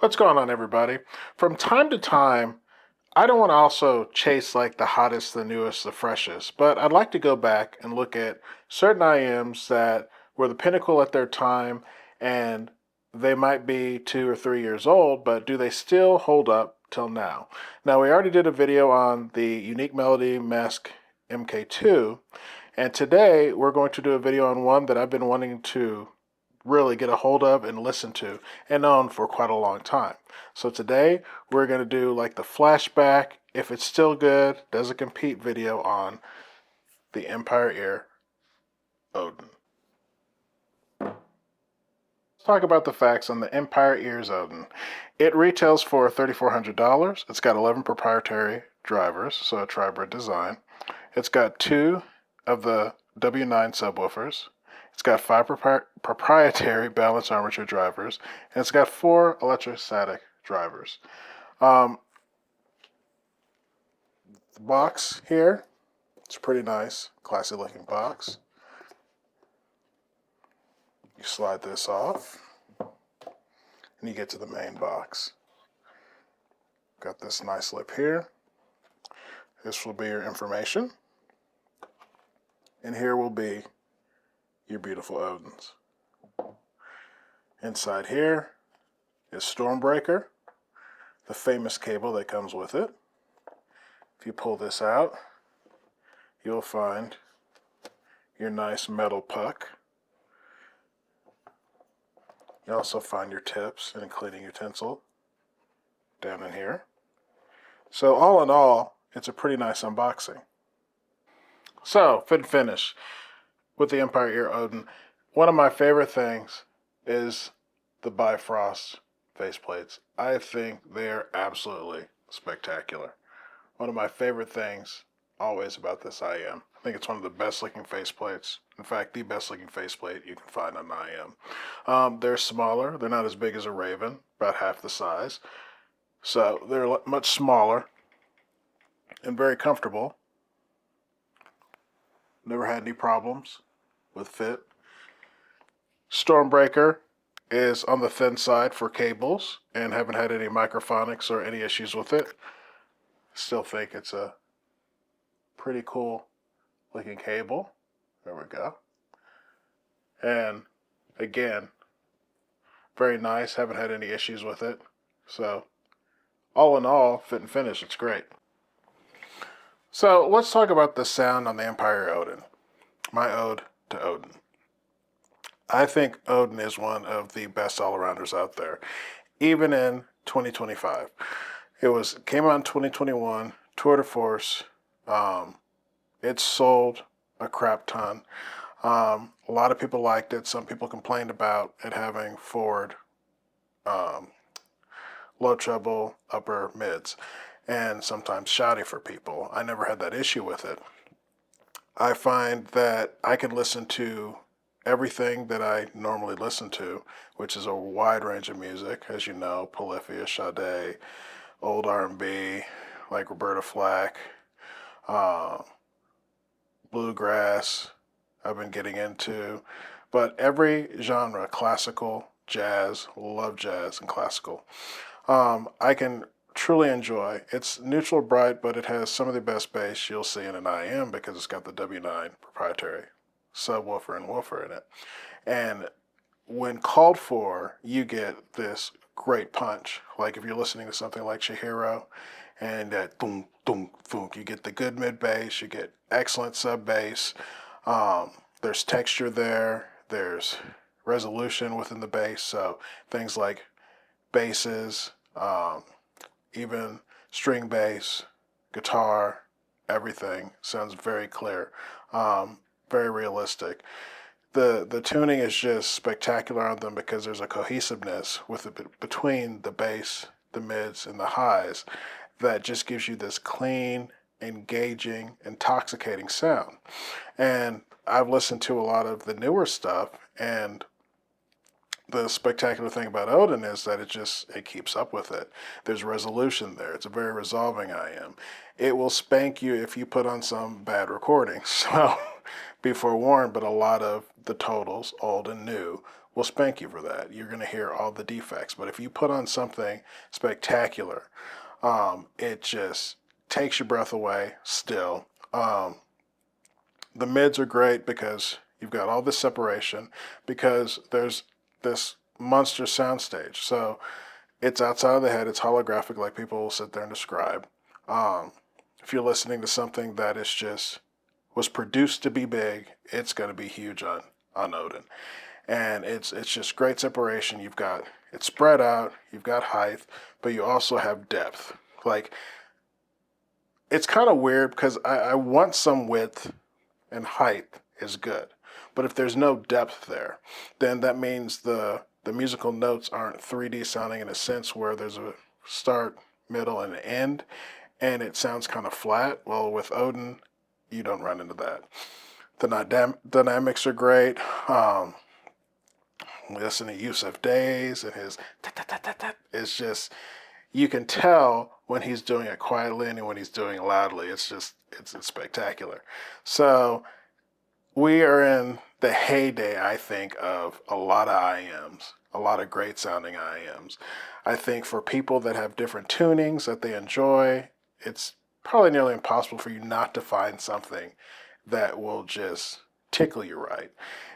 What's going on, everybody? From time to time, I don't want to also chase like the hottest, the newest, the freshest, but I'd like to go back and look at certain IEMs that were the pinnacle at their time and they might be 2 or 3 years old, but do they still hold up till now? Now, we already did a video on the Unique Melody Mask MK2, and today we're going to do a video on one that I've been wanting to really get a hold of and listen to and own for quite a long time. So today we're going to do like the flashback, if it's still good, does it compete video on the Empire Ear Odin. Let's talk about the facts on the Empire Ears Odin. It retails for $3,400. It's got 11 proprietary drivers, so a tribrid design. It's got 2 of the W9 subwoofers. It's got 5 proprietary balanced armature drivers, and it's got 4 electrostatic drivers. The box here, it's pretty nice, classy looking box. You slide this off, and you get to the main box. Got this nice lip here. This will be your information. And here will be your beautiful Odins. Inside here is Stormbreaker, the famous cable that comes with it. If you pull this out, you'll find your nice metal puck. You also find your tips and cleaning utensil down in here. So all in all, it's a pretty nice unboxing. So, fit and finish with the Empire Ear Odin. One of my favorite things is the Bifrost faceplates. I think they're absolutely spectacular. One of my favorite things always about this IEM. I think it's one of the best looking faceplates. In fact, the best looking faceplate you can find on IEM. They're smaller. They're not as big as a Raven, about half the size. So they're much smaller and very comfortable. Never had any problems with fit. Stormbreaker is on the thin side for cables and haven't had any microphonics or any issues with it. Still think it's a pretty cool looking cable. There we go. And again, very nice. Haven't had any issues with it. So all in all, fit and finish, it's great. So let's talk about the sound on the Empire Odin. My ode to Odin. I think Odin is one of the best all-arounders out there, even in 2025. It came out in 2021, tour de force. It sold a crap ton. A lot of people liked it. Some people complained about it having forward, low treble, upper mids, and sometimes shouty for people. I never had that issue with it. I find that I can listen to everything that I normally listen to, which is a wide range of music, as you know, Polyphia, Sade, old R&B, like Roberta Flack, bluegrass, I've been getting into, but every genre, classical, jazz, love jazz and classical, I can truly enjoy. It's neutral bright, but it has some of the best bass you'll see in an IM because it's got the W9 proprietary subwoofer and woofer in it. And when called for, you get this great punch. Like if you're listening to something like Chihiro and that boom, boom, boom, you get the good mid bass, you get excellent sub bass. There's texture there, there's resolution within the bass. So things like basses, even string bass, guitar, everything sounds very clear, very realistic. The tuning is just spectacular on them because there's a cohesiveness between the bass, the mids, and the highs that just gives you this clean, engaging, intoxicating sound. And I've listened to a lot of the newer stuff, and the spectacular thing about Odin is that it keeps up with it. There's resolution there. It's a very resolving IM. It will spank you if you put on some bad recordings. So be forewarned, but a lot of the totals, old and new, will spank you for that. You're going to hear all the defects. But if you put on something spectacular, it just takes your breath away still. The mids are great because you've got all this separation because there's this monster soundstage. So it's outside of the head, it's holographic, like people will sit there and describe. Um, if you're listening to something that is just was produced to be big, it's going to be huge on Odin, and it's just great separation. You've got it's spread out, you've got height, but you also have depth. Like it's kind of weird because I want some width and height is good, but if there's no depth there, then that means the musical notes aren't 3D sounding in a sense where there's a start, middle, and an end, and it sounds kind of flat. Well, with Odin, you don't run into that. The dynamics are great. Listen to Yusuf Days and his it's just you can tell when he's doing it quietly and when he's doing it loudly. It's spectacular. So we are in the heyday, I think, of a lot of IEMs, a lot of great sounding IEMs. I think for people that have different tunings that they enjoy, it's probably nearly impossible for you not to find something that will just tickle you right.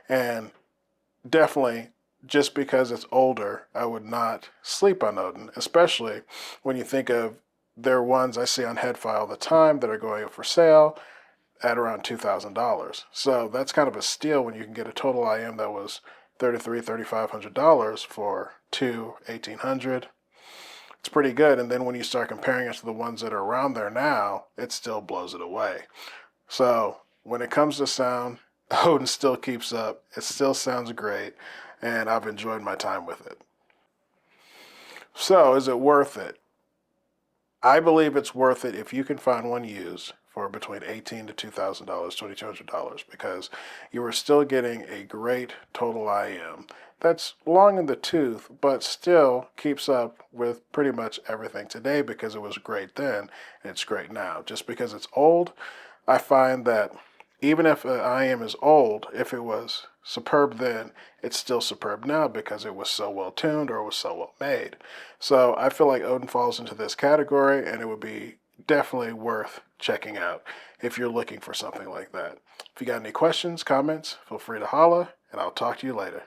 And definitely, just because it's older, I would not sleep on Odin, especially when you think of there are ones I see on HeadFi all the time that are going up for sale at around $2,000. So that's kind of a steal when you can get a total IM that was $3,500 for two 1800. It's pretty good. And then when you start comparing it to the ones that are around there now, it still blows it away. So when it comes to sound, Odin still keeps up. It still sounds great, and I've enjoyed my time with it. So is it worth it? I believe it's worth it if you can find one used for between $18 to $2,000, $2,200, because you are still getting a great total IM that's long in the tooth, but still keeps up with pretty much everything today because it was great then and it's great now. Just because it's old, I find that even if an IM is old, if it was superb then, it's still superb now because it was so well tuned or it was so well made. So I feel like Odin falls into this category, and it would be definitely worth checking out if you're looking for something like that. If you got any questions, comments, feel free to holla, and I'll talk to you later.